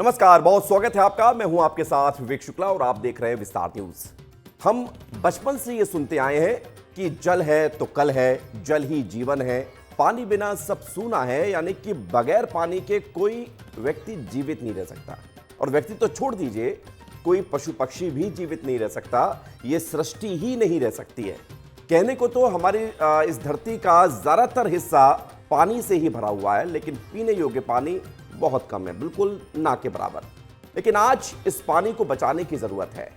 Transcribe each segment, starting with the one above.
नमस्कार, बहुत स्वागत है आपका। मैं हूं आपके साथ विवेक शुक्ला और आप देख रहे हैं विस्तार न्यूज। हम बचपन से ये सुनते आए हैं कि जल है तो कल है, जल ही जीवन है, पानी बिना सब सूना है, यानी कि बगैर पानी के कोई व्यक्ति जीवित नहीं रह सकता। और व्यक्ति तो छोड़ दीजिए, कोई पशु पक्षी भी जीवित नहीं रह सकता, ये सृष्टि ही नहीं रह सकती है। कहने को तो हमारी इस धरती का ज्यादातर हिस्सा पानी से ही भरा हुआ है, लेकिन पीने योग्य पानी बहुत कम है, बिल्कुल ना के बराबर। लेकिन आज इस पानी को बचाने की जरूरत है,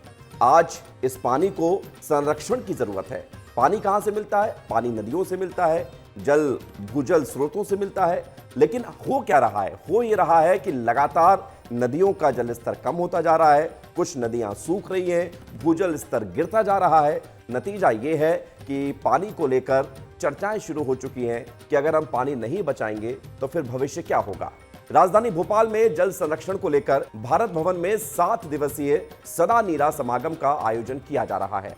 आज इस पानी को संरक्षण की जरूरत है। पानी कहां से मिलता है? पानी नदियों से मिलता है, जल भूजल स्रोतों से मिलता है। लेकिन हो क्या रहा है? हो ये रहा है कि लगातार नदियों का जल स्तर कम होता जा रहा है, कुछ नदियां सूख रही हैं, भूजल स्तर गिरता जा रहा है। नतीजा ये है कि पानी को लेकर चर्चाएं शुरू हो चुकी हैं कि अगर हम पानी नहीं बचाएंगे तो फिर भविष्य क्या होगा। राजधानी भोपाल में जल संरक्षण को लेकर भारत भवन में 7 दिवसीय सदा नीरा समागम का आयोजन किया जा रहा है।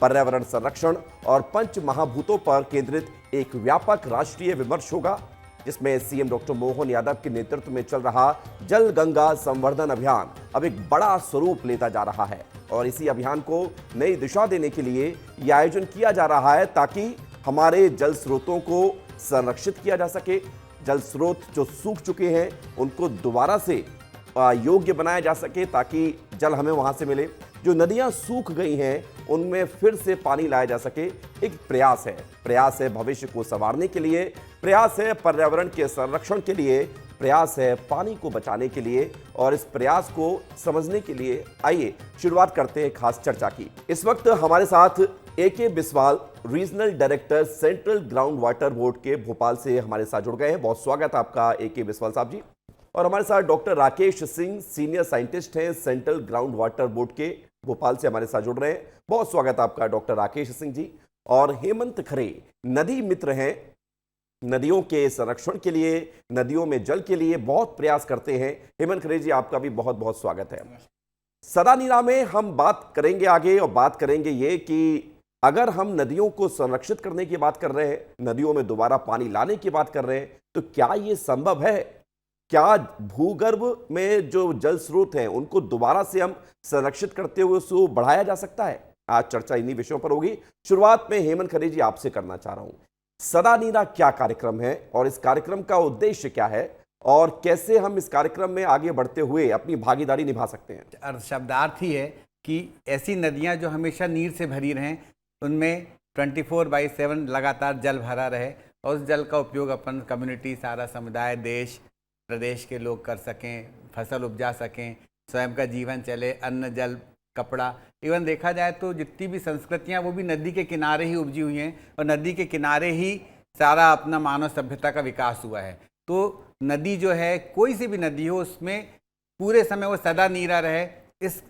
पर्यावरण संरक्षण और पंच महाभूतों पर केंद्रित एक व्यापक राष्ट्रीय विमर्श होगा, जिसमें सीएम डॉक्टर मोहन यादव के नेतृत्व में चल रहा जल गंगा संवर्धन अभियान अब एक बड़ा स्वरूप लेता जा रहा है। और इसी अभियान को नई दिशा देने के लिए यह आयोजन किया जा रहा है ताकि हमारे जल स्रोतों को संरक्षित किया जा सके, जल स्रोत जो सूख चुके हैं उनको दोबारा से योग्य बनाया जा सके ताकि जल हमें वहां से मिले, जो नदियां सूख गई हैं उनमें फिर से पानी लाया जा सके। एक प्रयास है भविष्य को संवारने के लिए, प्रयास है पर्यावरण के संरक्षण के लिए, प्रयास है पानी को बचाने के लिए। और इस प्रयास को समझने के लिए आइए शुरुआत करते हैं खास चर्चा की। इस वक्त हमारे साथ AK Biswal, regional director central ground water board के भोपाल से हमारे साथ जुड़ गए हैं। बहुत स्वागत है आपका एके बिस्वाल साहब जी। और हमारे साथ doctor Rakesh Singh, senior scientist हैं सेंट्रल ग्राउंड वाटर बोर्ड के, भोपाल से हमारे साथ जुड़ रहे हैं। बहुत स्वागत है आपका डॉक्टर राकेश सिंह जी। और हेमंत खरे, नदी मित्र हैं, नदियों के संरक्षण के लिए, नदियों में जल के लिए बहुत प्रयास करते हैं। हेमंत खरे जी, आपका भी बहुत बहुत स्वागत है। सदा नीरा में हम बात करेंगे आगे, और बात करेंगे ये कि अगर हम नदियों को संरक्षित करने की बात कर रहे हैं, नदियों में दोबारा पानी लाने की बात कर रहे हैं, तो क्या ये संभव है? क्या भूगर्भ में जो जल स्रोत हैं उनको दोबारा से हम संरक्षित करते हुए उसको बढ़ाया जा सकता है? आज चर्चा इन्हीं विषयों पर होगी। शुरुआत में हेमंत खरे जी आपसे करना चाह रहा हूं, सदा नीरा क्या कार्यक्रम है और इस कार्यक्रम का उद्देश्य क्या है, और कैसे हम इस कार्यक्रम में आगे बढ़ते हुए अपनी भागीदारी निभा सकते हैं? शब्दार्थ ही है कि ऐसी नदियां जो हमेशा नीर से भरी रहें, उनमें 24/7 लगातार जल भरा रहे और उस जल का उपयोग अपन कम्युनिटी, सारा समुदाय, देश प्रदेश के लोग कर सकें, फसल उपजा सकें, स्वयं का जीवन चले, अन्न जल कपड़ा। इवन देखा जाए तो जितनी भी संस्कृतियां वो भी नदी के किनारे ही उपजी हुई हैं और नदी के किनारे ही सारा अपना मानव सभ्यता का विकास हुआ है। तो नदी जो है, कोई सी भी नदी हो, उसमें पूरे समय वो सदा नीरा रहे। इस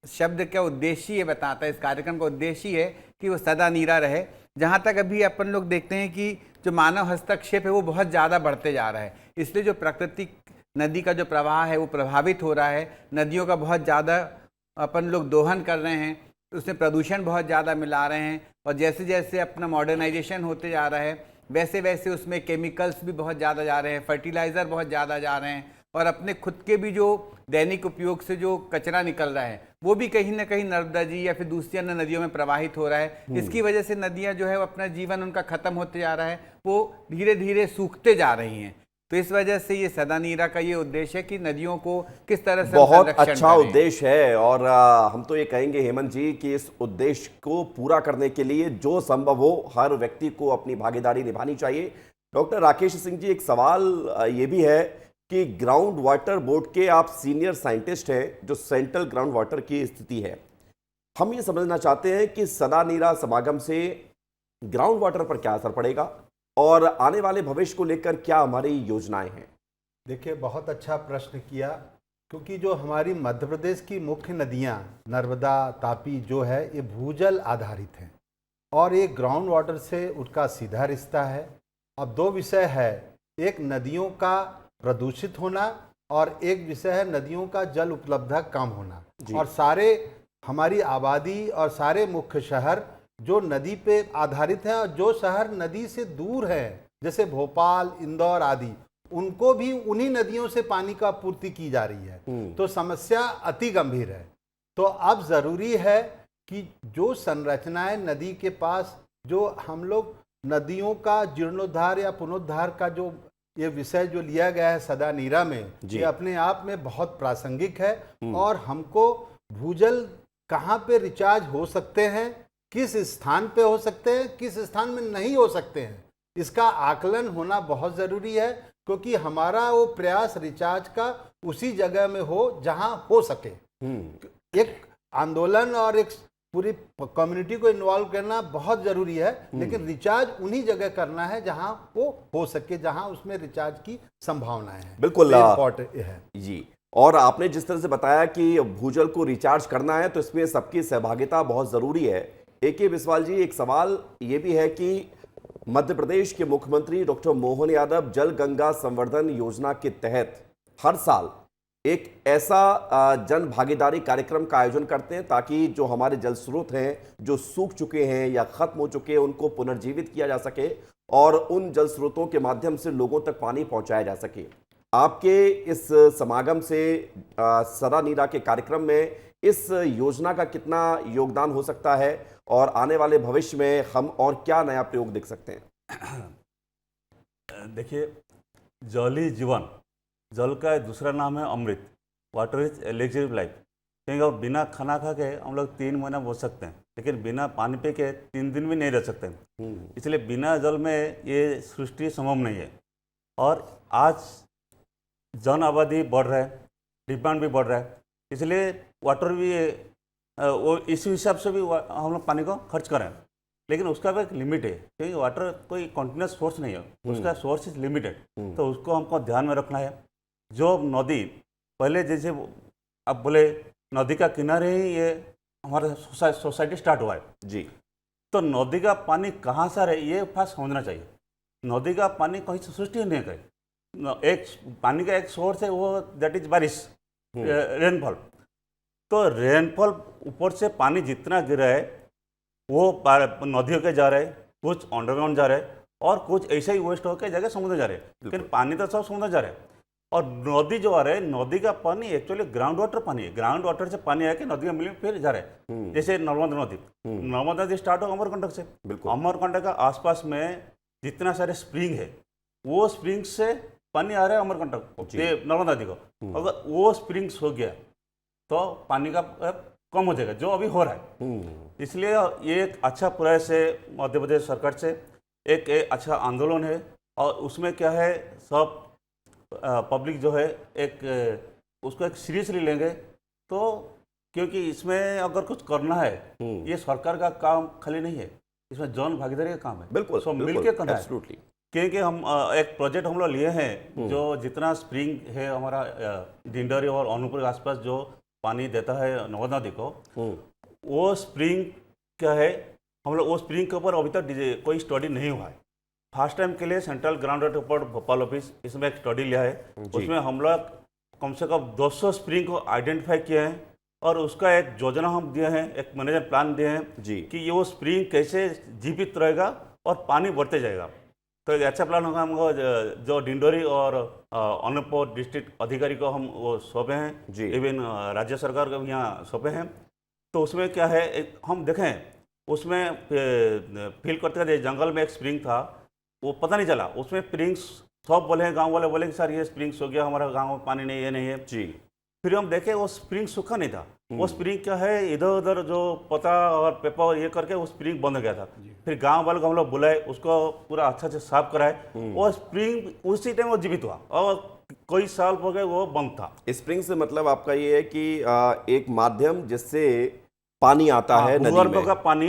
शब्द का उद्देश्य ये बताता है, इस कार्यक्रम का उद्देश्य है कि वो सदा नीरा रहे। जहाँ तक अभी अपन लोग देखते हैं कि जो मानव हस्तक्षेप है वो बहुत ज़्यादा बढ़ते जा रहा है, इसलिए जो प्राकृतिक नदी का जो प्रवाह है वो प्रभावित हो रहा है। नदियों का बहुत ज़्यादा अपन लोग दोहन कर रहे हैं, उसमें प्रदूषण बहुत ज़्यादा मिला रहे हैं। और जैसे जैसे अपना मॉडर्नाइजेशन होते जा रहा है वैसे वैसे उसमें केमिकल्स भी बहुत ज़्यादा जा रहे हैं, फर्टिलाइज़र बहुत ज़्यादा जा रहे हैं, और अपने खुद के भी जो दैनिक उपयोग से जो कचरा निकल रहा है वो भी कहीं ना कहीं नर्मदा जी या फिर दूसरी अन्य नदियों में प्रवाहित हो रहा है। इसकी वजह से नदियां जो है वो अपना जीवन उनका खत्म होते जा रहा है, वो धीरे धीरे सूखते जा रही हैं। तो इस वजह से ये सदा नीरा का ये उद्देश्य है कि नदियों को किस तरह से बहुत अच्छा उद्देश्य है। और हम तो ये कहेंगे हेमंत जी कि इस उद्देश्य को पूरा करने के लिए जो संभव हो हर व्यक्ति को अपनी भागीदारी निभानी चाहिए। डॉक्टर राकेश सिंह जी, एक सवाल ये भी है कि ग्राउंड वाटर बोर्ड के आप सीनियर साइंटिस्ट हैं, जो सेंट्रल ग्राउंड वाटर की स्थिति है, हम ये समझना चाहते हैं कि सदा नीरा समागम से ग्राउंड वाटर पर क्या असर पड़ेगा और आने वाले भविष्य को लेकर क्या हमारी योजनाएं हैं? देखिए, बहुत अच्छा प्रश्न किया, क्योंकि जो हमारी मध्य प्रदेश की मुख्य नदियां नर्मदा, तापी जो है ये भूजल आधारित हैं और ये ग्राउंड वाटर से उनका सीधा रिश्ता है। अब दो विषय है, एक नदियों का प्रदूषित होना और एक विषय है नदियों का जल उपलब्धता कम होना। और सारे हमारी आबादी और सारे मुख्य शहर जो नदी पे आधारित हैं और जो शहर नदी से दूर हैं, जैसे भोपाल, इंदौर आदि, उनको भी उन्हीं नदियों से पानी का आपूर्ति की जा रही है। तो समस्या अति गंभीर है। तो अब जरूरी है कि जो संरचनाएं नदी के पास, जो हम लोग नदियों का जीर्णोद्धार या पुनरुद्धार का जो ये विषय जो लिया गया है सदा नीरा में, ये अपने आप में बहुत प्रासंगिक है। और हमको भूजल कहाँ पे रिचार्ज हो सकते हैं, किस स्थान पे हो सकते हैं, किस स्थान में नहीं हो सकते हैं, इसका आकलन होना बहुत ज़रूरी है। क्योंकि हमारा वो प्रयास रिचार्ज का उसी जगह में हो जहां हो सके। एक आंदोलन और एक पूरी कम्युनिटी को इन्वॉल्व करना बहुत जरूरी है, लेकिन रिचार्ज उन्हीं जगह करना है जहां वो हो सके, जहां उसमें रिचार्ज की संभावनाएं हैं। बिल्कुल इम्पोर्टेंट है जी। और आपने जिस तरह से बताया कि भूजल को रिचार्ज करना है तो इसमें सबकी सहभागिता बहुत जरूरी है। AK बिस्वाल जी, एक सवाल ये भी है कि मध्य प्रदेश के मुख्यमंत्री डॉक्टर मोहन यादव जल गंगा संवर्धन योजना के तहत हर साल एक ऐसा जन भागीदारी कार्यक्रम का आयोजन करते हैं ताकि जो हमारे जल स्रोत हैं, जो सूख चुके हैं या खत्म हो चुके हैं, उनको पुनर्जीवित किया जा सके और उन जल स्रोतों के माध्यम से लोगों तक पानी पहुंचाया जा सके। आपके इस समागम से सदा नीरा के कार्यक्रम में इस योजना का कितना योगदान हो सकता है और आने वाले भविष्य में हम और क्या नया प्रयोग देख सकते हैं? देखिए, जल ही जीवन, जल का दूसरा नाम है अमृत। Water is eligible life. क्योंकि अब बिना खाना खा के हम लोग 3 महीना बच सकते हैं, लेकिन बिना पानी पी के 3 दिन भी नहीं रह सकते। इसलिए बिना जल में ये सृष्टि संभव नहीं है। और आज जन आबादी बढ़ रहा है, डिमांड भी बढ़ रहा है, इसलिए वाटर भी वो इसी हिसाब से भी हम लोग पानी को खर्च करें। लेकिन उसका भी एक लिमिट है, क्योंकि वाटर कोई कंटिन्यूस सोर्स नहीं है, उसका सोर्स इज लिमिटेड। तो उसको हमको ध्यान में रखना है। जो नदी पहले जैसे अब बोले नदी का किनारे ही ये हमारा सोसाइटी स्टार्ट हुआ है जी, तो नदी का पानी कहाँ से आ रहा है ये फर्स्ट समझना चाहिए। नदी का पानी कहीं से सृष्टि नहीं है। एक पानी का एक सोर्स है, वो दैट इज बारिश, रेनफॉल। तो रेनफॉल ऊपर से पानी जितना गिरा है वो नदियों के जा रहा है, कुछ अंडरग्राउंड जा रहा है और कुछ ऐसे ही वेस्ट होकर जगह समुद्र जा रहे हैं। लेकिन पानी तो सब समुद्र जा रहा है। और नदी जो आ रहा है, नदी का पानी एक्चुअली ग्राउंड वाटर पानी है। ग्राउंड वाटर से पानी आके नदी में मिल फिर जा रहा है। जैसे नर्मदा नदी, नर्मदा नदी स्टार्ट हो अमरकंटक से। अमरकंटक का आसपास में जितना सारे स्प्रिंग है, वो स्प्रिंग से पानी आ रहा है अमरकंटक ये नर्मदा नदी को। अगर वो स्प्रिंग हो गया तो पानी का कम हो जाएगा, जो अभी हो रहा है। इसलिए ये एक अच्छा प्रयास है मध्य प्रदेश सरकार से, एक अच्छा आंदोलन है। और उसमें क्या है, सब पब्लिक जो है एक उसको एक सीरियसली लेंगे। तो क्योंकि इसमें अगर कुछ करना है, ये सरकार का काम खाली नहीं है, इसमें जन भागीदारी का काम है। बिल्कुल, सब मिलके करना है। क्योंकि हम एक प्रोजेक्ट हम लोग लिए हैं, जो जितना स्प्रिंग है हमारा डिंडोरी और अनूपपुर के आसपास जो पानी देता है नर्मदा नदी को, वो स्प्रिंग क्या है, हम लोग वो स्प्रिंग के ऊपर अभी तक कोई स्टडी नहीं हुआ है। फर्स्ट टाइम के लिए central ground water board Bhopal office इसमें एक स्टडी लिया है। उसमें हम लोग कम से कम 200 स्प्रिंग को आइडेंटिफाई किए हैं और उसका एक योजना हम दिए हैं, एक मैनेजमेंट प्लान दिए हैं कि ये वो स्प्रिंग कैसे जीवित रहेगा और पानी बढ़ते जाएगा। तो एक अच्छा प्लान होगा। हमको जो डिंडोरी और अनूपपुर डिस्ट्रिक्ट अधिकारी को हम वो सौंपे हैं, इवन राज्य सरकार को भी यहाँ सौंपे हैं। तो उसमें क्या है, हम देखें उसमें फील करते करते जंगल में एक स्प्रिंग था, वो पता नहीं चला। उसमें स्प्रिंग्स सब बोले हैं, गांव वाले बोले कि सर ये स्प्रिंग्स हो गया, हमारा गांव में पानी नहीं, ये नहीं है जी। फिर हम देखे वो स्प्रिंग सूखा नहीं था, वो स्प्रिंग क्या है, इधर उधर जो पता और पेपर ये करके वो स्प्रिंग बंद हो गया था। फिर गांव वाले को हम लोग बुलाए, उसको पूरा अच्छा से साफ कराए, वो स्प्रिंग उसी टाइम वो जीवित हुआ और कई साल हो गए वो बंद था। स्प्रिंग से मतलब आपका ये है कि एक माध्यम जिससे पानी आता है नदी में, का पानी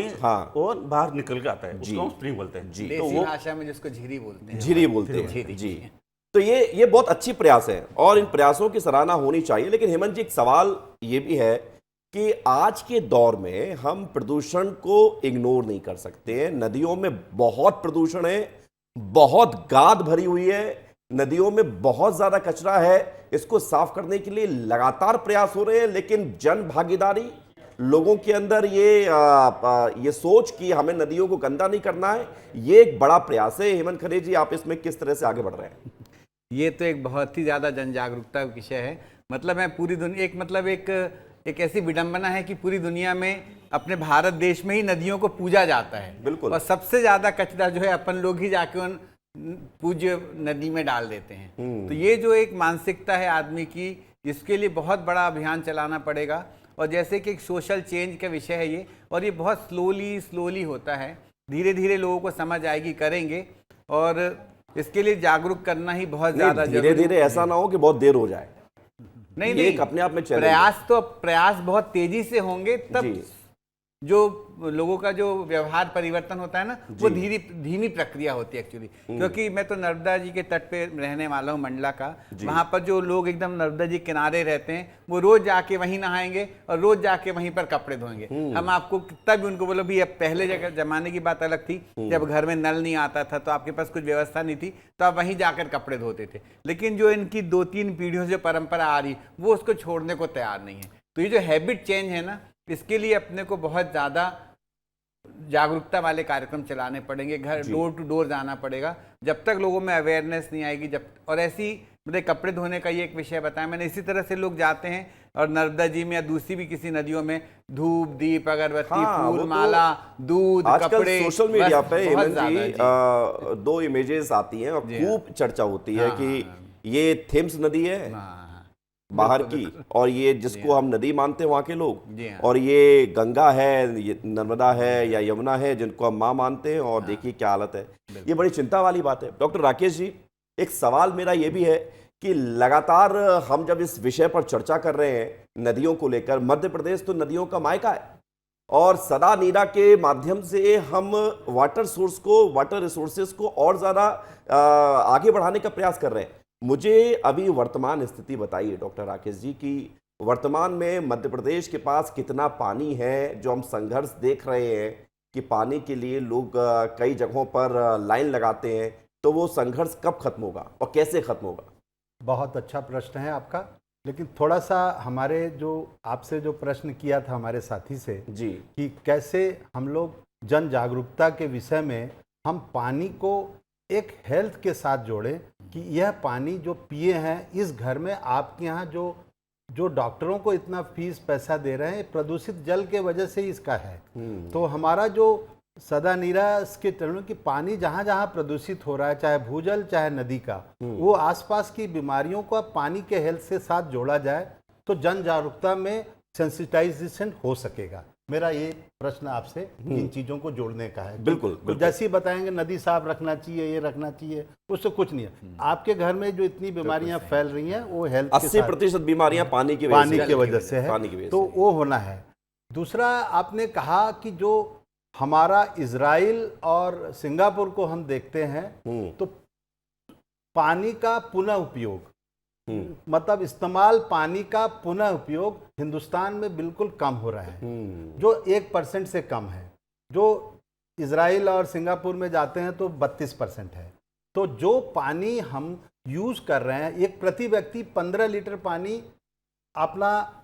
वो बाहर निकल के आता है, उसको हम स्प्रिंग बोलते हैं जी। तो वो भाषा में जिसको झीरी बोलते हैं, झीरी बोलते हैं जी। तो ये बहुत अच्छी प्रयास है और इन प्रयासों की सराहना होनी चाहिए। लेकिन हेमंत जी, एक सवाल ये भी है कि आज के दौर में हम प्रदूषण को इग्नोर नहीं कर सकते हैं। नदियों में बहुत प्रदूषण है, बहुत गाद भरी हुई है, नदियों में बहुत ज्यादा कचरा है। इसको साफ करने के लिए लगातार प्रयास हो रहे हैं, लेकिन जन भागीदारी, लोगों के अंदर ये सोच कि हमें नदियों को गंदा नहीं करना है, ये एक बड़ा प्रयास है। हेमंत खरे जी, आप इसमें किस तरह से आगे बढ़ रहे हैं? ये तो एक बहुत ही ज़्यादा जन जागरूकता का विषय है। मतलब है पूरी दुनिया एक ऐसी विडंबना है कि पूरी दुनिया में अपने भारत देश में ही नदियों को पूजा जाता है। बिल्कुल। और सबसे ज़्यादा कचरा जो है अपन लोग ही जाके उन पूज्य नदी में डाल देते हैं। तो ये जो एक मानसिकता है आदमी की, इसके लिए बहुत बड़ा अभियान चलाना पड़ेगा। और जैसे कि एक सोशल चेंज का विषय है ये, और ये बहुत स्लोली होता है, धीरे धीरे लोगों को समझ आएगी, करेंगे। और इसके लिए जागरूक करना ही बहुत ज़्यादा धीरे धीरे ऐसा ना हो कि बहुत देर हो जाए। नहीं ये एक अपने आप में चैलेंज है। प्रयास बहुत तेजी से होंगे, तब जी। जो लोगों का जो व्यवहार परिवर्तन होता है ना, वो धीमी प्रक्रिया होती है एक्चुअली। क्योंकि मैं तो नर्मदा जी के तट पे रहने वाला हूँ, मंडला का। वहां पर जो लोग एकदम नर्मदा जी किनारे रहते हैं, वो रोज जाके वहीं नहाएंगे और रोज जाके वहीं पर कपड़े धोएंगे। हम आपको कितना भी उनको बोलो भी, अब पहले जमाने की बात अलग थी, जब घर में नल नहीं आता था तो आपके पास कुछ व्यवस्था नहीं थी, तो आप वहीं जाकर कपड़े धोते थे। लेकिन जो इनकी 2-3 पीढ़ियों से परंपरा आ रही, वो उसको छोड़ने को तैयार नहीं है। तो ये जो हैबिट चेंज है ना, इसके लिए अपने को बहुत ज़्यादा जागरूकता वाले कार्यक्रम चलाने पड़ेंगे, घर डोर टू डोर जाना पड़ेगा। जब तक लोगों में अवेयरनेस नहीं आएगी, और ऐसी मतलब कपड़े धोने का ये एक विषय बताया मैंने, इसी तरह से लोग जाते हैं और नर्मदा जी में या दूसरी भी किसी नदियों में धूप, दीप, अगरबत्ती, हाँ, फूल, माला, दूध, आजकल कपड़े, सोशल मीडिया बस पे बहुत हेमंत जी ज़्यादा 2 इमेजेस आती हैं और खूब चर्चा होती है हाँ, कि ये थेम्स नदी है हाँ, बाहर की, और ये जिसको हम नदी मानते हैं वहाँ के लोग, जी हाँ। और ये गंगा है, ये नर्मदा है या यमुना है जिनको हम माँ मानते हैं, और देखिए क्या हालत है। ये बड़ी चिंता वाली बात है। डॉक्टर राकेश जी, एक सवाल मेरा ये भी है कि लगातार हम जब इस विषय पर चर्चा कर रहे हैं नदियों को लेकर, मध्य प्रदेश तो नदियों का मायका है, और सदा नीरा के माध्यम से हम वाटर रिसोर्सेज को और ज़्यादा आगे बढ़ाने का प्रयास कर रहे हैं। मुझे अभी वर्तमान स्थिति बताइए डॉक्टर राकेश जी कि वर्तमान में मध्य प्रदेश के पास कितना पानी है, जो हम संघर्ष देख रहे हैं कि पानी के लिए लोग कई जगहों पर लाइन लगाते हैं, तो वो संघर्ष कब खत्म होगा और कैसे खत्म होगा? बहुत अच्छा प्रश्न है आपका, लेकिन थोड़ा सा हमारे जो आपसे जो प्रश्न किया था हमारे साथी से जी, कि कैसे हम लोग जन जागरूकता के विषय में हम पानी को एक हेल्थ के साथ जोड़ें कि यह पानी जो पिए हैं, इस घर में आपके यहाँ जो डॉक्टरों को इतना फीस पैसा दे रहे हैं, प्रदूषित जल के वजह से इसका है। तो हमारा जो सदा नीरा के टर्म की पानी जहाँ जहाँ प्रदूषित हो रहा है, चाहे भूजल चाहे नदी का, वो आसपास की बीमारियों को पानी के हेल्थ से साथ जोड़ा जाए तो जन जागरूकता में सेंसिटाइजेशन हो सकेगा। मेरा ये प्रश्न आपसे इन चीजों को जोड़ने का है। बिल्कुल, तो जैसे ही बताएंगे नदी साफ रखना चाहिए, ये रखना चाहिए, उससे कुछ नहीं है। आपके घर में जो इतनी बीमारियां फैल रही हैं वो हेल्थ 80% बीमारियां पानी की वजह से है, तो वो होना है। दूसरा, आपने कहा कि जो हमारा इजराइल और सिंगापुर को हम देखते हैं, तो पानी का पुनः उपयोग, मतलब इस्तेमाल पानी का पुनः उपयोग हिंदुस्तान में बिल्कुल कम हो रहा है, जो 1% से कम है। जो इजराइल और सिंगापुर में जाते हैं तो 32% है। तो जो पानी हम यूज कर रहे हैं, एक प्रति व्यक्ति 15 लीटर पानी अपना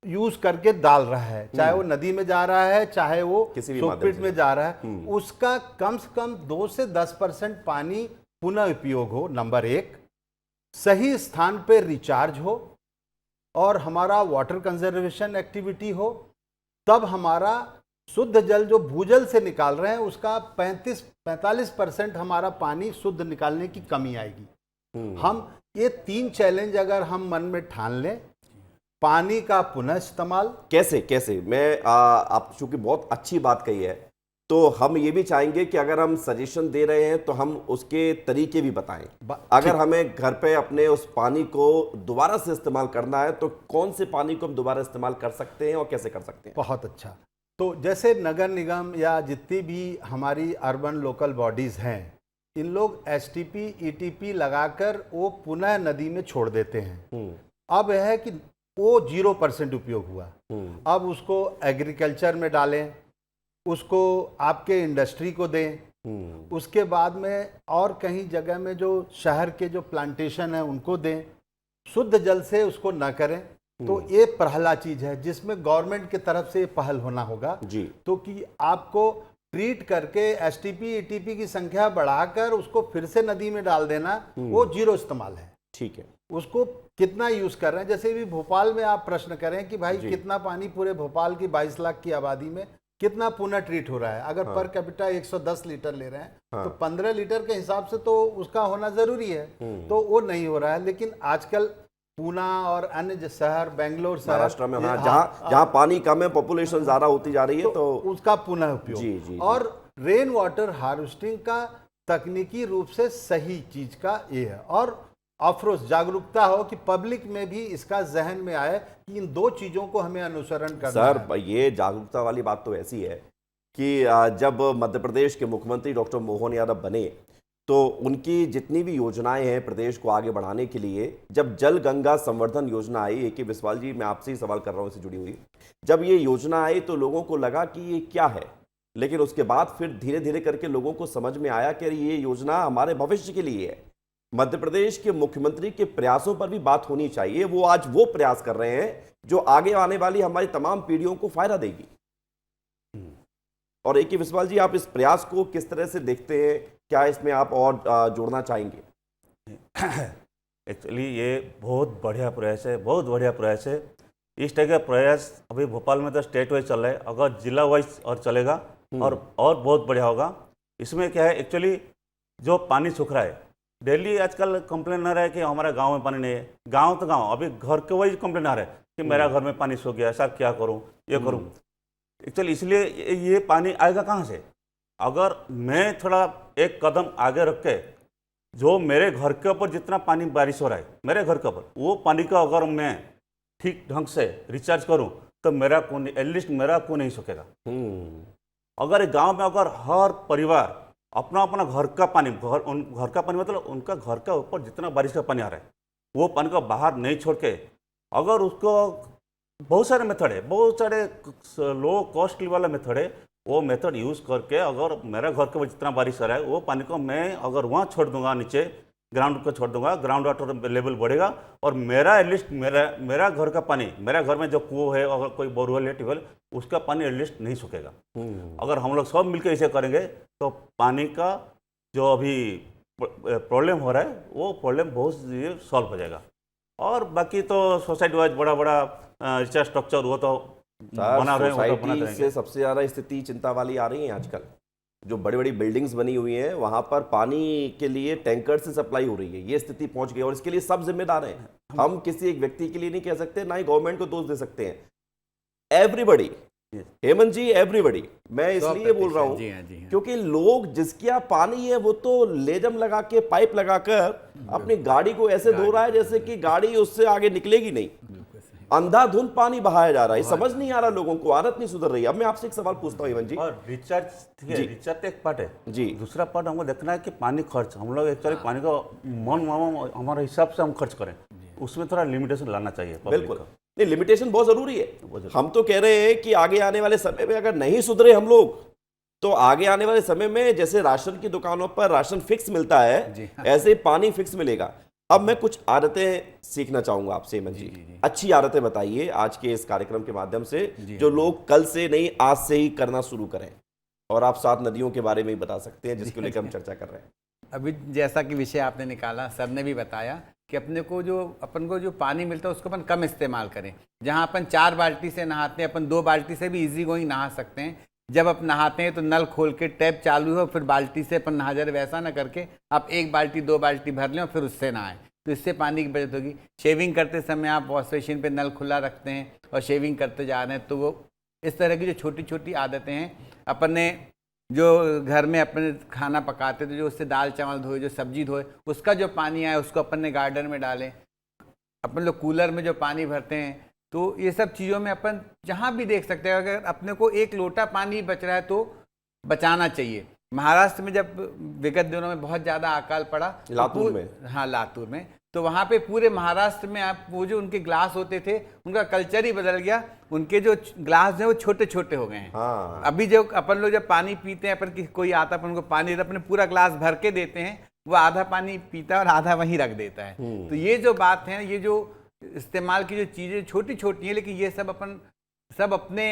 यूज करके डाल रहा है, चाहे वो नदी में जा रहा है, चाहे वो सोकपिट में जा रहा है, उसका कम से कम 2 से 10% पानी पुनः उपयोग हो। नंबर 1, सही स्थान पे रिचार्ज हो और हमारा वाटर कंजर्वेशन एक्टिविटी हो, तब हमारा शुद्ध जल जो भूजल से निकाल रहे हैं उसका 45% हमारा पानी शुद्ध निकालने की कमी आएगी। हम ये 3 चैलेंज अगर हम मन में ठान लें, पानी का पुनः इस्तेमाल कैसे मैं आप चूंकि बहुत अच्छी बात कही है, तो हम ये भी चाहेंगे कि अगर हम सजेशन दे रहे हैं तो हम उसके तरीके भी बताएं। अगर हमें घर पे अपने उस पानी को दोबारा से इस्तेमाल करना है तो कौन से पानी को हम दोबारा इस्तेमाल कर सकते हैं और कैसे कर सकते हैं? बहुत अच्छा। तो जैसे नगर निगम या जितनी भी हमारी अर्बन लोकल बॉडीज़ हैं, इन लोग STP ETP लगाकर वो पुनः नदी में छोड़ देते हैं। अब यह है कि वो 0% उपयोग हुआ, अब उसको एग्रीकल्चर में डालें, उसको आपके इंडस्ट्री को दें, उसके बाद में और कहीं जगह में जो शहर के जो प्लांटेशन है उनको दें, शुद्ध जल से उसको ना करें। तो ये पहला चीज है जिसमें गवर्नमेंट की तरफ से पहल होना होगा जी। तो कि आपको ट्रीट करके एसटीपी ईटीपी की संख्या बढ़ाकर उसको फिर से नदी में डाल देना, वो जीरो इस्तेमाल है। ठीक है। उसको कितना यूज कर रहे हैं, जैसे भी भोपाल में आप प्रश्न करें कि भाई कितना पानी पूरे भोपाल की 22 लाख की आबादी में कितना पुनः ट्रीट हो रहा है। अगर पर कैपिटा 110 लीटर ले रहे हैं तो 15 लीटर के हिसाब से तो उसका होना जरूरी है, तो वो नहीं हो रहा है। लेकिन आजकल पूना और अन्य शहर, बेंगलोर शहर, महाराष्ट्र में, हाँ, जहाँ पानी कम है, पॉपुलेशन ज्यादा होती जा रही है, तो उसका पुनः उपयोग। जी, जी, और रेन वाटर हार्वेस्टिंग का तकनीकी रूप से सही चीज का ये है, और अफरोज जागरूकता हो कि पब्लिक में भी इसका जहन में आए कि इन दो चीजों को हमें अनुसरण करना है। सर, ये जागरूकता वाली बात तो ऐसी है कि जब मध्य प्रदेश के मुख्यमंत्री डॉक्टर मोहन यादव बने तो उनकी जितनी भी योजनाएं हैं प्रदेश को आगे बढ़ाने के लिए, जब जल गंगा संवर्धन योजना आई, ए के बिस्वाल जी मैं आपसे ही सवाल कर रहा हूं इससे जुड़ी हुई, जब ये योजना आई तो लोगों को लगा कि ये क्या है, लेकिन उसके बाद फिर धीरे धीरे करके लोगों को समझ में आया कि ये योजना हमारे भविष्य के लिए है। मध्य प्रदेश के मुख्यमंत्री के प्रयासों पर भी बात होनी चाहिए। वो आज वो प्रयास कर रहे हैं जो आगे आने वाली हमारी तमाम पीढ़ियों को फायदा देगी। और ए के बिस्वाल जी, आप इस प्रयास को किस तरह से देखते हैं? क्या इसमें आप और जोड़ना चाहेंगे? एक्चुअली ये बहुत बढ़िया प्रयास है, बहुत बढ़िया प्रयास है। इस टाइप का प्रयास अभी भोपाल में तो स्टेट वाइज चल रहा है, अगर जिला वाइज और चलेगा और बहुत बढ़िया होगा। इसमें क्या है, एक्चुअली जो पानी सूख रहा है, डेली आजकल कंप्लेन आ रहा है कि हमारा गांव में पानी नहीं है। गांव तो गांव, अभी घर के वाइज कंप्लेन आ रहा है कि मेरा घर में पानी सूख गया, साहब क्या करूं, ये करूं। एक्चुअली इसलिए ये पानी आएगा कहाँ से? अगर मैं थोड़ा एक कदम आगे रख के, जो मेरे घर के ऊपर जितना पानी बारिश हो रहा है मेरे घर के ऊपर, वो पानी का अगर मैं ठीक ढंग से रिचार्ज करूं तो मेरा कौन, एटलीस्ट मेरा को नहीं सूखेगा। अगर गांव में अगर हर परिवार अपना अपना घर का पानी, घर का पानी मतलब उनका घर के ऊपर जितना बारिश का पानी आ रहा है वो पानी को बाहर नहीं छोड़ के, अगर उसको बहुत सारे मेथड है, बहुत सारे लो कॉस्टली वाला मेथड है, वो मेथड यूज़ करके अगर मेरा घर के ऊपर जितना बारिश आ रहा है वो पानी को मैं अगर वहाँ छोड़ दूंगा, नीचे ग्राउंड को छोड़ दूंगा, ग्राउंड वाटर लेवल बढ़ेगा और मेरा एटलीस्ट मेरा घर का पानी, मेरा घर में जो कुआं है, अगर कोई बोरवेल है, ट्यूबवेल, उसका पानी एटलीस्ट नहीं सूखेगा। अगर हम लोग सब मिलकर ऐसे करेंगे तो पानी का जो अभी प्रॉब्लम हो रहा है वो प्रॉब्लम बहुत सॉल्व हो जाएगा। और बाकी तो सोसाइटी वाइज बड़ा बड़ा रिचार्ज स्ट्रक्चर वो तो बना रहे हैं, वो तो बनाते से सबसे ज्यादा स्थिति चिंता वाली आ रही है आजकल। जो बड़ी बड़ी बिल्डिंग्स बनी हुई हैं वहां पर पानी के लिए टैंकर से सप्लाई हो रही है, ये स्थिति पहुंच गई और इसके लिए सब जिम्मेदार हैं। हम किसी एक व्यक्ति के लिए नहीं कह सकते, ना ही गवर्नमेंट को दोष दे सकते हैं। एवरीबडी, हेमंत जी, एवरीबडी। मैं इसलिए बोल रहा हूं क्योंकि लोग जिसके यहाँ पानी है वो तो लेजम लगा के, पाइप लगाकर अपनी गाड़ी को ऐसे धो रहा है जैसे कि गाड़ी उससे आगे निकलेगी नहीं। अंधाधुंध पानी बहाया जा रहा है, समझ नहीं आ रहा लोगों को, आदत नहीं सुधर रही। अब मैं आपसे एक सवाल पूछता हूँ हेमंत जी। और रिचार्ज, ठीक है, रिचार्ज एक पार्ट है जी, दूसरा पार्ट हमको देखना है कि पानी खर्च, हम लोग एक्चुअली पानी का हमारे हिसाब से हम खर्च करें, उसमें थोड़ा लिमिटेशन लाना चाहिए। बिल्कुल, नहीं, लिमिटेशन बहुत जरूरी है। हम तो कह रहे हैं कि आगे आने वाले समय में अगर नहीं सुधरे हम लोग, तो आगे आने वाले समय में जैसे राशन की दुकानों पर राशन फिक्स मिलता है, ऐसे पानी फिक्स मिलेगा। अब मैं कुछ आदतें सीखना चाहूंगा आपसे हेमंत जी। अच्छी आदतें बताइए आज के इस कार्यक्रम के माध्यम से, जो लोग कल से नहीं आज से ही करना शुरू करें। और आप 7 नदियों के बारे में ही बता सकते हैं जिसको लेकर हम चर्चा कर रहे हैं। अभी जैसा कि विषय आपने निकाला, सर ने भी बताया कि अपन को जो पानी मिलता है उसको अपन कम इस्तेमाल करें। जहां अपन 4 बाल्टी से नहाते हैं, अपन 2 बाल्टी से भी इजी गोइंग नहा सकते हैं। जब आप नहाते हैं तो नल खोल के टैप चालू हो, फिर बाल्टी से अपन नहा जा रहे, वैसा ना करके आप 1 बाल्टी 2 बाल्टी भर लें और फिर उससे नहाएं, तो इससे पानी की बचत होगी। शेविंग करते समय आप वॉश बेसिन पे नल खुला रखते हैं और शेविंग करते जा रहे हैं, तो वो इस तरह की जो छोटी छोटी आदतें हैं, अपने जो घर में अपने खाना पकाते थे, जो उससे दाल चावल धोए, जो सब्जी धोए, उसका जो पानी आए उसको अपन ने गार्डन में डालें। अपन लोग कूलर में जो पानी भरते हैं, तो ये सब चीज़ों में अपन जहाँ भी देख सकते हैं, अगर अपने को 1 लोटा पानी बच रहा है तो बचाना चाहिए। महाराष्ट्र में जब विगत दिनों में बहुत ज़्यादा अकाल पड़ा, लातूर में, हाँ लातूर में, तो वहाँ पे पूरे महाराष्ट्र में आप वो जो उनके ग्लास होते थे उनका कल्चर ही बदल गया। उनके जो ग्लास हैं वो छोटे छोटे हो गए हैं। हाँ। अभी जो अपन लोग जब पानी पीते हैं, अपन कोई आता है अपन को पानी देता है, अपने पूरा ग्लास भर के देते हैं, वो आधा पानी पीता है और आधा वहीं रख देता है। तो ये जो बात है, ये जो इस्तेमाल की जो चीज़ें छोटी छोटी हैं, लेकिन ये सब अपन सब अपने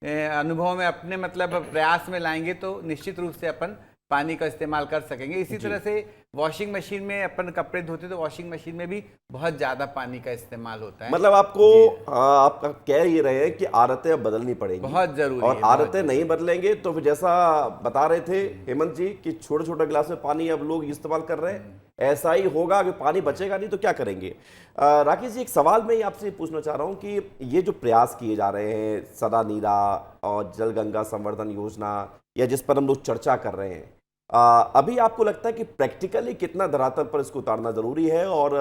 अनुभव में अपने मतलब प्रयास में लाएंगे तो निश्चित रूप से अपन पानी का इस्तेमाल कर सकेंगे। इसी तरह से वॉशिंग मशीन में अपन कपड़े धोते तो वॉशिंग मशीन में भी बहुत ज़्यादा पानी का इस्तेमाल होता है। मतलब आपको आप कह ही रहे हैं कि आदतें अब बदलनी पड़ेंगी, बहुत जरूरी और है। आदतें नहीं बदलेंगे तो फिर जैसा बता रहे थे हेमंत जी कि छोटे छोटे गिलास में पानी अब लोग इस्तेमाल कर रहे हैं, ऐसा ही होगा। अगर पानी बचेगा नहीं तो क्या करेंगे? राकेश जी, एक सवाल मैं आपसे पूछना चाह रहा हूं कि ये जो प्रयास किए जा रहे हैं, सदा नीरा और जल गंगा संवर्धन योजना, या जिस पर हम लोग चर्चा कर रहे हैं, अभी आपको लगता है कि प्रैक्टिकली कितना धरातल पर इसको उतारना जरूरी है? और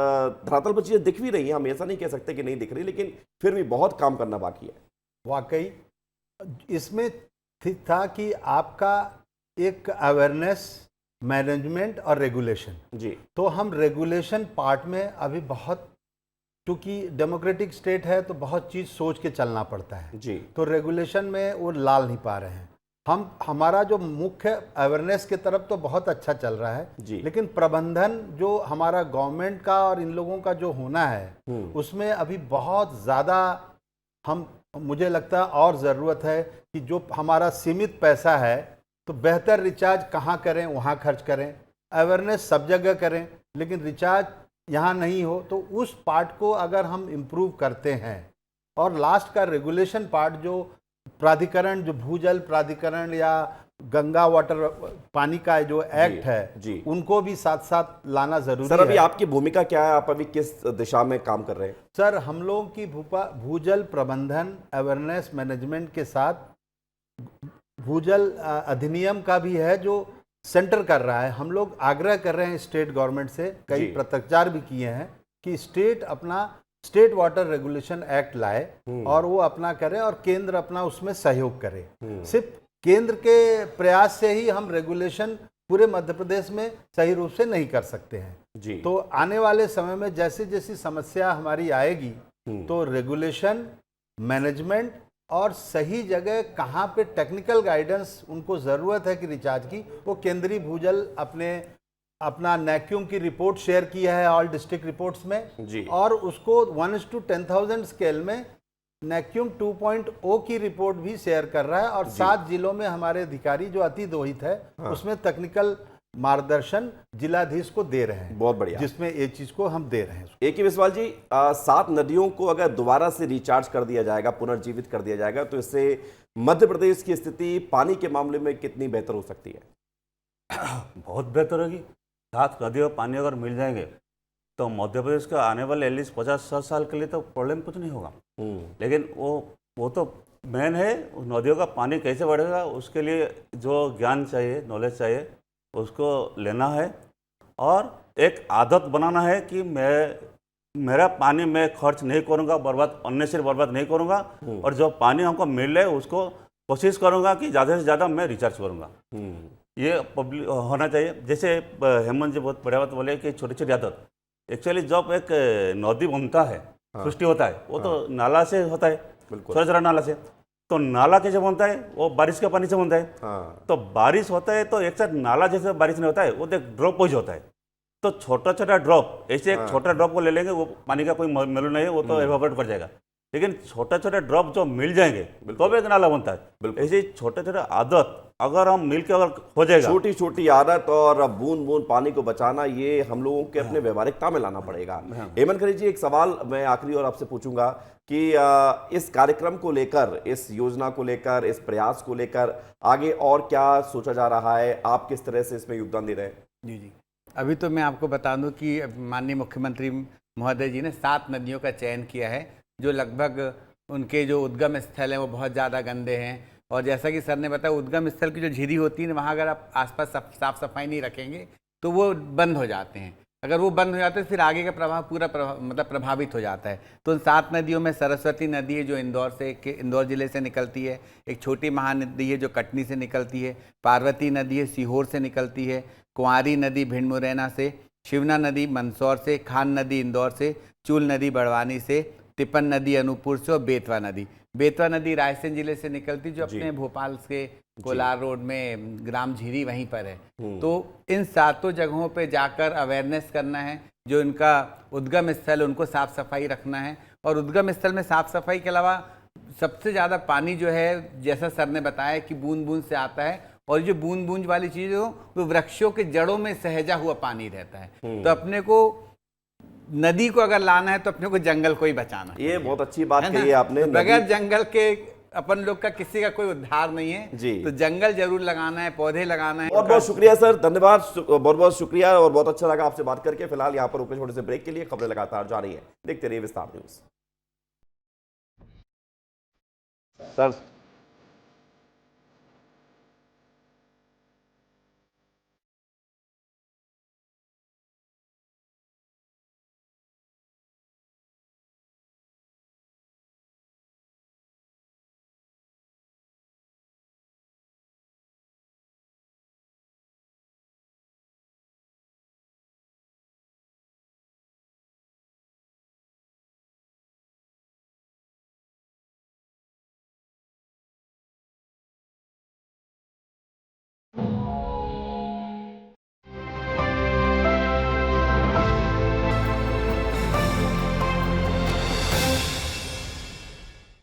धरातल पर चीजें दिख भी रही हैं, हम ऐसा नहीं कह सकते कि नहीं दिख रही, लेकिन फिर भी बहुत काम करना बाकी है। वाकई इसमें था कि आपका एक अवेयरनेस, मैनेजमेंट और रेगुलेशन जी। तो हम रेगुलेशन पार्ट में अभी बहुत, क्योंकि डेमोक्रेटिक स्टेट है तो बहुत चीज़ सोच के चलना पड़ता है जी। तो रेगुलेशन में वो लाल नहीं पा रहे हैं। हमारा जो मुख्य अवेयरनेस की तरफ तो बहुत अच्छा चल रहा है जी। लेकिन प्रबंधन जो हमारा गवर्नमेंट का और इन लोगों का जो होना है उसमें अभी बहुत ज़्यादा मुझे लगता है और ज़रूरत है कि जो हमारा सीमित पैसा है तो बेहतर रिचार्ज कहाँ करें वहाँ खर्च करें, अवेयरनेस सब जगह करें, लेकिन रिचार्ज यहाँ नहीं हो तो उस पार्ट को अगर हम इम्प्रूव करते हैं। और लास्ट का रेगुलेशन पार्ट जो प्राधिकरण, जो भूजल प्राधिकरण या गंगा वाटर पानी का जो एक्ट है जी। उनको भी साथ साथ लाना जरूरी है। सर, अभी आपकी भूमिका क्या है? आप अभी किस दिशा में काम कर रहे हैं? सर, हम लोगों की भूजल प्रबंधन अवेयरनेस मैनेजमेंट के साथ भूजल अधिनियम का भी है जो सेंटर कर रहा है। हम लोग आग्रह कर रहे हैं स्टेट गवर्नमेंट से, कई पत्राचार भी किए हैं कि स्टेट वाटर रेगुलेशन एक्ट लाए और वो अपना करे और केंद्र अपना उसमें सहयोग करे। सिर्फ केंद्र के प्रयास से ही हम रेगुलेशन पूरे मध्य प्रदेश में सही रूप से नहीं कर सकते हैं जी। तो आने वाले समय में जैसे जैसी समस्या हमारी आएगी तो रेगुलेशन, मैनेजमेंट और सही जगह कहाँ पे टेक्निकल गाइडेंस उनको ज़रूरत है कि रिचार्ज की, वो केंद्रीय भूजल अपना नैक्यूम की रिपोर्ट शेयर किया है ऑल डिस्ट्रिक्ट रिपोर्ट्स में जी। और उसको 1:10,000 स्केल में नैक्यूम 2.0 की रिपोर्ट भी शेयर कर रहा है और 7 जिलों में हमारे अधिकारी जो अति दोहित है उसमें टेक्निकल मार्गदर्शन जिलाधीश को दे रहे हैं। बहुत बढ़िया, जिसमें ये चीज को हम दे रहे हैं। एक ही विश्वाल जी, 7 नदियों को अगर दोबारा से रिचार्ज कर दिया जाएगा, पुनर्जीवित कर दिया जाएगा, तो इससे मध्य प्रदेश की स्थिति पानी के मामले में कितनी बेहतर हो सकती है? बहुत बेहतर होगी। 7 नदियों पानी अगर मिल जाएंगे तो मध्य प्रदेश का आने वाले एटलीस्ट 50-60 साल के लिए तो प्रॉब्लम कुछ नहीं होगा। लेकिन वो तो मेन है, नदियों का पानी कैसे बढ़ेगा उसके लिए जो ज्ञान चाहिए, नॉलेज चाहिए, उसको लेना है और एक आदत बनाना है कि मेरा पानी मैं खर्च नहीं करूँगा, अननेसेसरी बर्बाद नहीं करूँगा और जो पानी हमको मिल रहा है उसको कोशिश करूँगा कि ज़्यादा से ज़्यादा मैं रिचार्ज करूँगा। ये पब्लिक होना चाहिए। जैसे हेमंत जी बहुत बढ़िया बात बोले कि छोटी छोटी आदत, एक्चुअली जब एक नदी बनता है, सृष्टि होता है, वो तो नाला से होता है, छोटा छोटा नाला से। तो नाला कैसे बनता है? वो बारिश के पानी से बनता है। तो बारिश होता है तो एक साथ नाला जैसे बारिश नहीं होता है, वो तो एक ड्रॉप वाइज होता है। तो छोटा छोटा ड्रॉप, ऐसे एक छोटा ड्रॉप को ले लेंगे, वो पानी का कोई मेलू नहीं है, वो तो एवापोरेट कर जाएगा। लेकिन छोटे छोटे ड्रॉप जो मिल जाएंगे तो भी एक नाला बनता है। ऐसे छोटे छोटे आदत अगर हम मिलकर अगर हो जाएगा, छोटी छोटी आदत और बूंद बूंद पानी को बचाना, ये हम लोगों के अपने व्यवहारिकता में लाना पड़ेगा। हेमंत खरे जी, एक सवाल मैं आखिरी और आपसे पूछूंगा कि इस कार्यक्रम को लेकर, इस योजना को लेकर, इस प्रयास को लेकर आगे और क्या सोचा जा रहा है? आप किस तरह से इसमें योगदान दे रहे हैं? जी, अभी तो मैं आपको बता दूं कि माननीय मुख्यमंत्री महोदय जी ने 7 नदियों का चयन किया है जो लगभग उनके जो उद्गम स्थल हैं वो बहुत ज़्यादा गंदे हैं। और जैसा कि सर ने बताया, उद्गम स्थल की जो झीरी होती है वहाँ अगर आप आसपास साफ सफाई नहीं रखेंगे तो वो बंद हो जाते हैं। अगर वो बंद हो जाते हैं तो फिर आगे का प्रभाव प्रभावित हो जाता है। तो उन 7 नदियों में सरस्वती नदी है जो इंदौर जिले से निकलती है, एक छोटी महानदी है जो कटनी से निकलती है, पार्वती नदी है सीहोर से निकलती है, कुंवारी नदी भिंड मुरैना से, शिवना नदी मंदसौर से, खान नदी इंदौर से, चूल नदी बड़वानी से, तिपन नदी अनूपपुर से और बेतवा नदी रायसेन जिले से निकलती जो अपने भोपाल के कोलार रोड में ग्राम झीरी वहीं पर है। तो इन 7 जगहों पे जाकर अवेयरनेस करना है, जो इनका उद्गम स्थल उनको साफ सफाई रखना है। और उद्गम स्थल में साफ सफाई के अलावा सबसे ज़्यादा पानी जो है, जैसा सर ने बताया कि बूंद बूंद से आता है, और जो बूंद बूंद वाली चीज़ हो वो वृक्षों के जड़ों में सहेजा हुआ पानी रहता है। तो अपने को नदी को अगर लाना है तो अपने को जंगल को ही बचाना है। ये बहुत अच्छी बात है ना? कही है आपने। तो बगैर जंगल के अपन लोग का किसी का कोई उद्धार नहीं है जी। तो जंगल जरूर लगाना है, पौधे लगाना है। बहुत बहुत शुक्रिया सर, धन्यवाद, बहुत बहुत शुक्रिया और बहुत अच्छा लगा आपसे बात करके। फिलहाल यहाँ पर रुके छोटे से ब्रेक के लिए, खबरें लगातार जारी है, देखते रहिए विस्तार न्यूज। सर